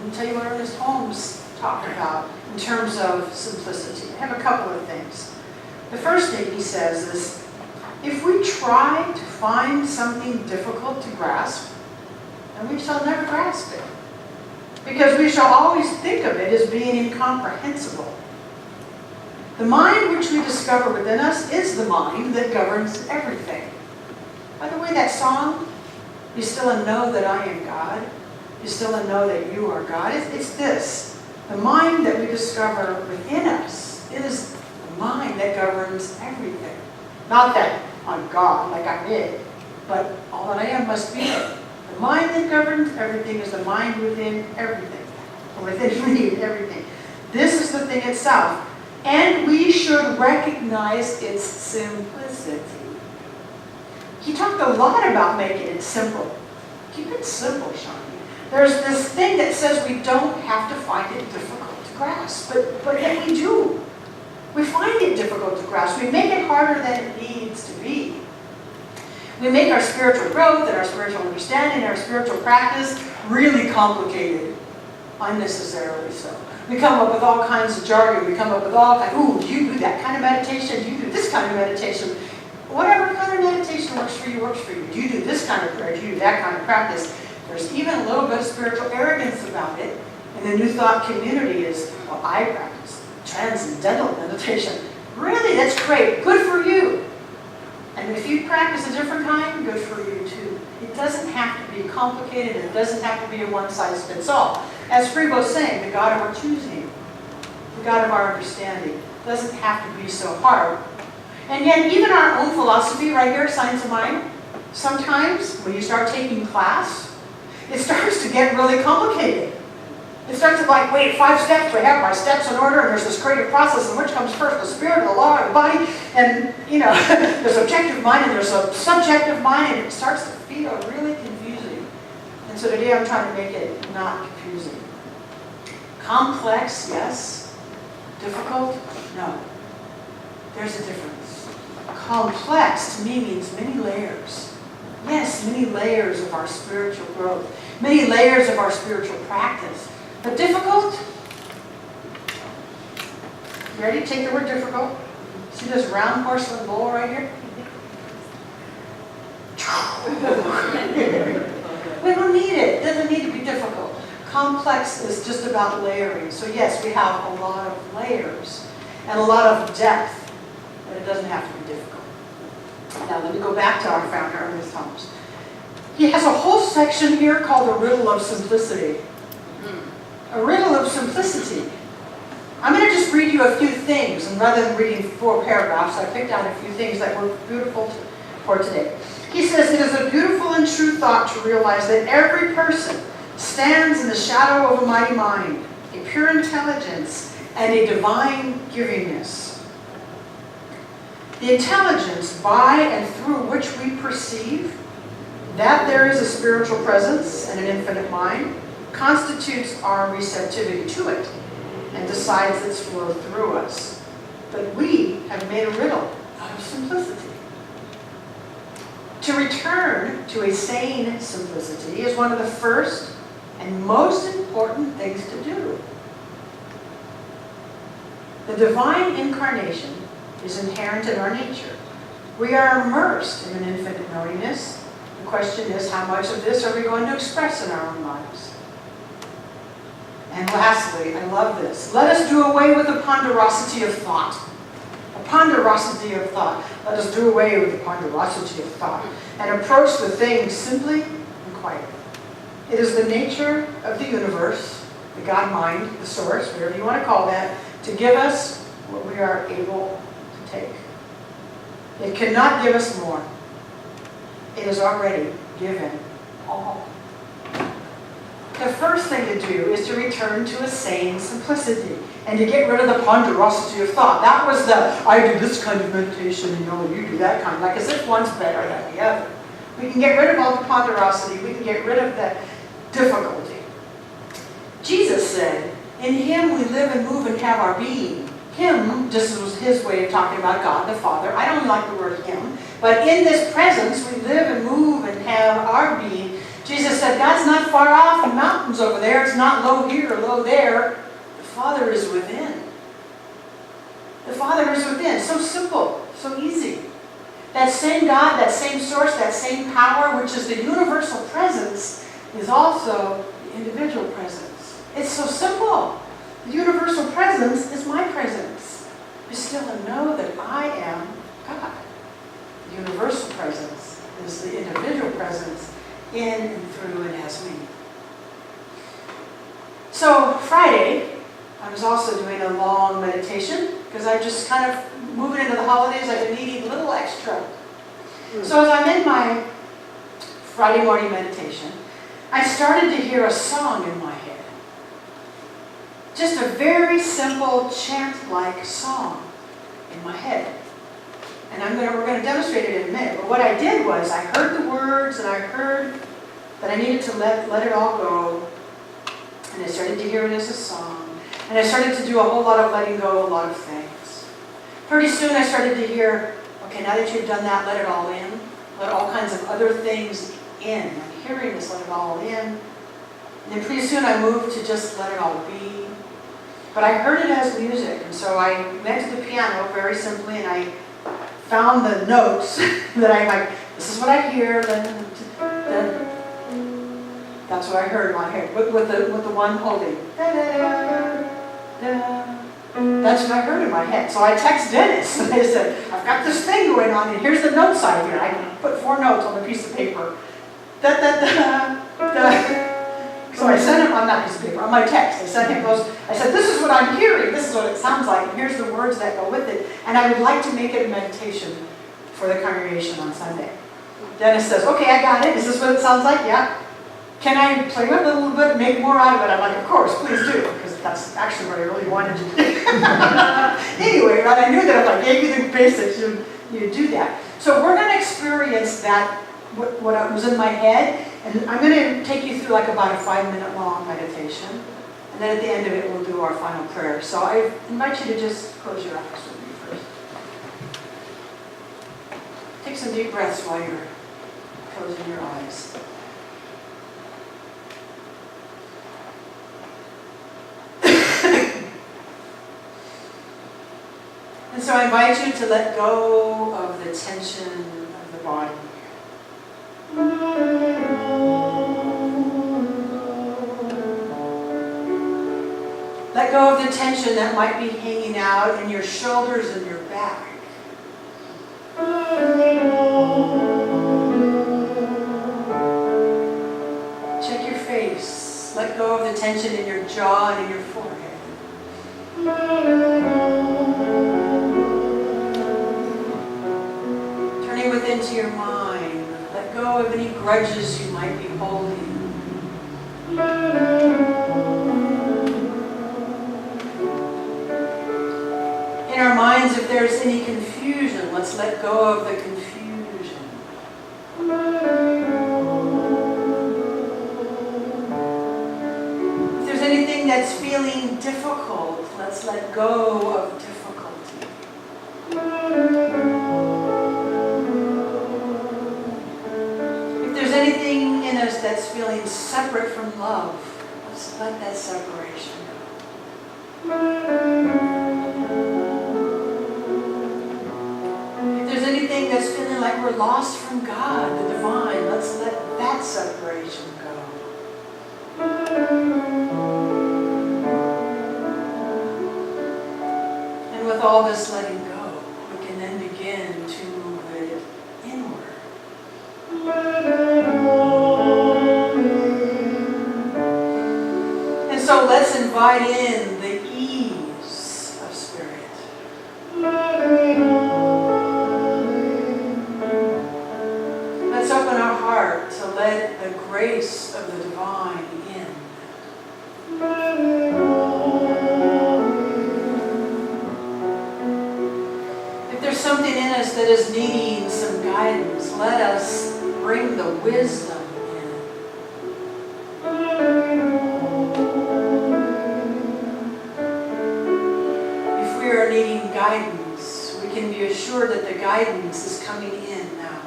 Let me tell you what Ernest Holmes talked about in terms of simplicity. I have a couple of things. The first thing he says is, if we try to find something difficult to grasp, then we shall never grasp it. Because we shall always think of it as being incomprehensible. The mind which we discover within us is the mind that governs everything. By the way, that song, "Be still and know that I am God," "Be still and know that you are God," it's this. The mind that we discover within us is the mind that governs everything. Not that I'm God, like I'm it, but all that I am must be it. The mind that governs everything is the mind within everything, or within me, everything. This is the thing itself. And we should recognize its simplicity. He talked a lot about making it simple. Keep it simple, Shawnee. There's this thing that says we don't have to find it difficult to grasp, but yet we do. We find it difficult to grasp. We make it harder than it needs to be. We make our spiritual growth and our spiritual understanding and our spiritual practice really complicated, unnecessarily so. We come up with all kinds of jargon. We come up with all kinds, ooh, you do that kind of meditation, you do this kind of meditation. Whatever kind of meditation works for you, works for you. You do this kind of prayer, you do that kind of practice. There's even a little bit of spiritual arrogance about it. And the New Thought community is, well, I practice transcendental meditation. Really, that's great, good for you. And if you practice a different kind, good for you too. It doesn't have to be complicated. It doesn't have to be a one-size-fits-all. As Freebo's saying, the God of our choosing, the God of our understanding, doesn't have to be so hard. And yet, even our own philosophy right here, Science of Mind, sometimes when you start taking class, it starts to get really complicated. It starts to like, wait, 5 steps, I have my steps in order, and there's this creative process, and which comes first, the spirit, the law, or the body, and, you know, there's objective mind, and there's a subjective mind, and it starts to feel really confusing. And so today I'm trying to make it not confusing. Complex, yes. Difficult, no. There's a difference. Complex, to me, means many layers. Yes, many layers of our spiritual growth, many layers of our spiritual practice. But difficult? You ready to take the word difficult? See this round porcelain bowl right here? We don't need it. It doesn't need to be difficult. Complex is just about layering. So yes, we have a lot of layers and a lot of depth, but it doesn't have to be difficult. Now let me go back to our founder, Ernest Holmes. He has a whole section here called the riddle of simplicity. A riddle of simplicity. I'm going to just read you a few things, and rather than reading 4 paragraphs, I picked out a few things that were beautiful for today. He says, it is a beautiful and true thought to realize that every person stands in the shadow of a mighty mind, a pure intelligence, and a divine givingness. The intelligence by and through which we perceive that there is a spiritual presence and an infinite mind constitutes our receptivity to it and decides its flow through us. But we have made a riddle out of simplicity. To return to a sane simplicity is one of the first and most important things to do. The divine incarnation is inherent in our nature. We are immersed in an infinite knowingness. The question is, how much of this are we going to express in our own lives? And lastly, I love this. Let us do away with the ponderosity of thought. A ponderosity of thought. Let us do away with the ponderosity of thought and approach the things simply and quietly. It is the nature of the universe, the God mind, the source, whatever you want to call that, to give us what we are able to take. It cannot give us more. It is already given all. The first thing to do is to return to a sane simplicity and to get rid of the ponderosity of thought. That was the, I do this kind of meditation, you do that kind, like as if one's better than the other. We can get rid of all the ponderosity. We can get rid of that difficulty. Jesus said, in Him we live and move and have our being. Him, this was His way of talking about God the Father. I don't like the word Him. But in this presence we live and move and have our being. Jesus said, God's not far off in the mountains over there. It's not low here or low there. The Father is within. The Father is within. So simple, so easy. That same God, that same source, that same power, which is the universal presence, is also the individual presence. It's so simple. The universal presence is my presence. Be still and know that I am God. The universal presence is the individual presence in and through and as me. So Friday, I was also doing a long meditation because I just kind of moving into the holidays, I've been needing a little extra. So as I'm in my Friday morning meditation, I started to hear a song in my head. Just a very simple chant-like song in my head. And we're going to demonstrate it in a minute. But what I did was I heard the words and I heard that I needed to let it all go. And I started to hear it as a song. And I started to do a whole lot of letting go, a lot of things. Pretty soon I started to hear, okay, now that you've done that, let it all in. Let all kinds of other things in. I'm hearing this, let it all in. And then pretty soon I moved to just let it all be. But I heard it as music. And so I went to the piano very simply and I found the notes that I'm like, this is what I hear. Then that's what I heard in my head. With the one holding. Da, da, da, da. That's what I heard in my head. So I texted Dennis and I said, I've got this thing going on and here's the notes I hear. I put 4 notes on a piece of paper. Da, da, da, da. So I sent him on that piece of paper, on my text. I sent him those. I said, this is what I'm hearing. This is what it sounds like. And here's the words that go with it. And I would like to make it a meditation for the congregation on Sunday. Dennis says, okay, I got it. Is this what it sounds like? Yeah. Can I play with it a little bit and make more out of it? I'm like, of course, please do. Because that's actually what I really wanted to do. Anyway, right, I knew that if I gave you the basics, you'd do that. So we're going to experience that, what was in my head. And I'm going to take you through like about a 5-minute long meditation. And then at the end of it, we'll do our final prayer. So I invite you to just close your eyes with me first. Take some deep breaths while you're closing your eyes. And so I invite you to let go of the tension of the body. Let go of the tension that might be hanging out in your shoulders and your back. Check your face. Let go of the tension in your jaw and in your forehead. Turning within to your mind. Let go of any grudges you might be holding. In our minds, if there's any confusion, let's let go of the confusion. If there's anything that's feeling difficult, let's let go of difficulty. If there's anything in us that's feeling separate from love, let's let that separation go. Anything that's feeling like we're lost from God, the divine, let's let that separation go. And with all this letting go, we can then begin to move it inward. And so let's invite in the ease of spirit. Let's open our heart to let the grace of the divine in. If there's something in us that is needing some guidance, let us bring the wisdom in. If we are needing guidance, we can be assured that the guidance is coming in now.